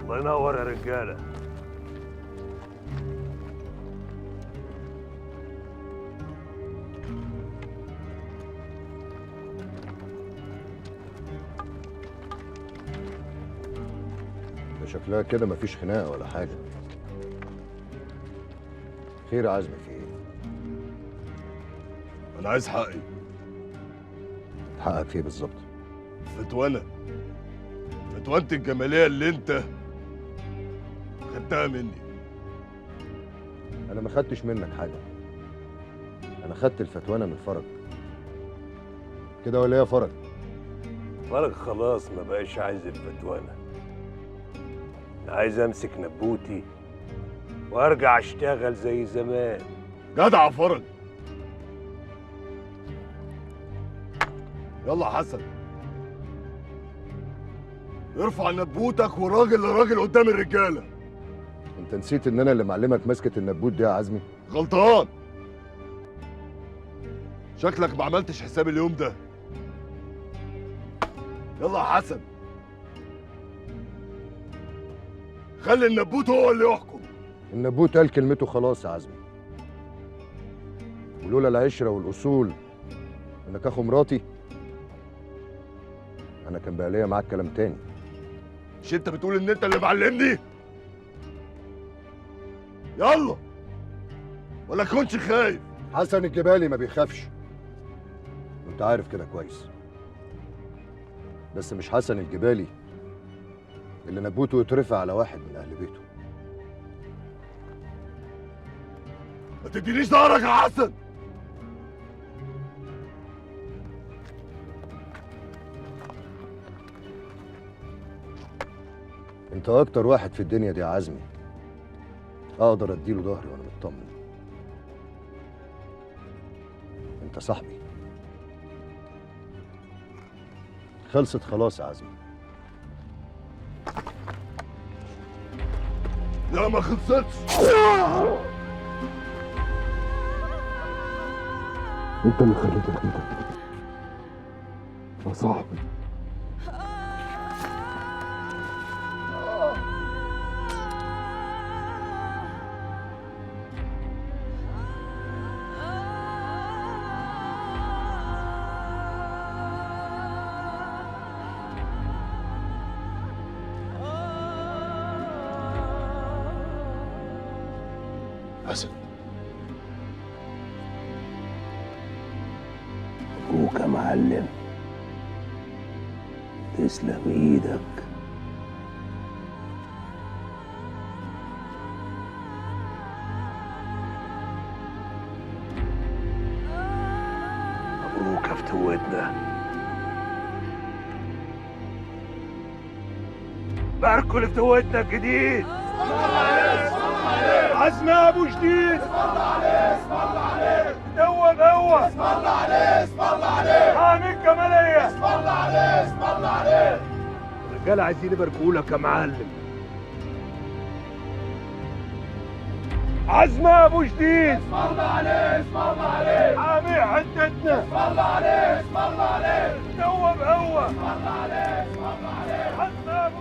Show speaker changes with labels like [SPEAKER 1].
[SPEAKER 1] الله ينور يا رجاله.
[SPEAKER 2] ده شكلها كده مفيش خناقه ولا حاجه. خير يا عزمي، في ايه؟
[SPEAKER 3] انا عايز حقي.
[SPEAKER 2] حقك في ايه بالظبط؟
[SPEAKER 3] فتوانة الجمالية اللي انت خدتها مني.
[SPEAKER 2] انا ما خدتش منك حاجه، انا خدت الفتوانه من فرج. كده ولا ايه يا فرج؟
[SPEAKER 1] فرج خلاص ما بقاش عايز الفتوانه. انا عايز امسك نبوتي وارجع اشتغل زي زمان.
[SPEAKER 3] جدع يا فرج. يلا حسن، ارفع نبوتك وراجل لراجل قدام الرجاله.
[SPEAKER 2] انت نسيت ان انا اللي معلمك مسكه النبوت دي يا عزمي؟
[SPEAKER 3] غلطان. شكلك ما عملتش حساب اليوم ده. يلا يا حسن، خلي النبوت هو اللي يحكم.
[SPEAKER 2] النبوت قال كلمته خلاص يا عزمي، ولولا العشره والاصول انك اخو مراتي انا كان بقى ليا معاك كلام تاني.
[SPEAKER 3] مش انت بتقول ان انت اللي معلمني؟ يلا، ولا كنتش خايف؟
[SPEAKER 2] حسن الجبالي ما بيخافش، وانت عارف كده كويس. بس مش حسن الجبالي اللي نبوته يترفع على واحد من اهل بيته.
[SPEAKER 3] ما تدينيش ظهرك يا حسن.
[SPEAKER 2] انت اكتر واحد في الدنيا دي يا عزمي اقدر اديله ظهري وانا مطمن. انت صاحبي. خلصت خلاص يا عزمي.
[SPEAKER 3] لا ما خلصتش. انت اللي خليتك كده يا صاحبي. حسن،
[SPEAKER 1] ابوك يا معلم، تسلم ايدك. مبروك يا فتوتنا. باركوا لفتوتنا الجديد. عزمي ابو جديد. اسم الله عليه، اسم الله عليه. دوه بقوه. اسم الله عليه، اسم الله عليه. حامي الجماليه. اسم الله عليه، اسم الله عليه. الرجاله عايزين يباركوا لك يا معلم. عزمي ابو جديد. اسم الله عليه، اسم الله عليه. حامي حتتنا. اسم الله عليه، اسم الله عليه. دوه بقوه. اسم الله عليه، اسم الله عليه. عزمي ابو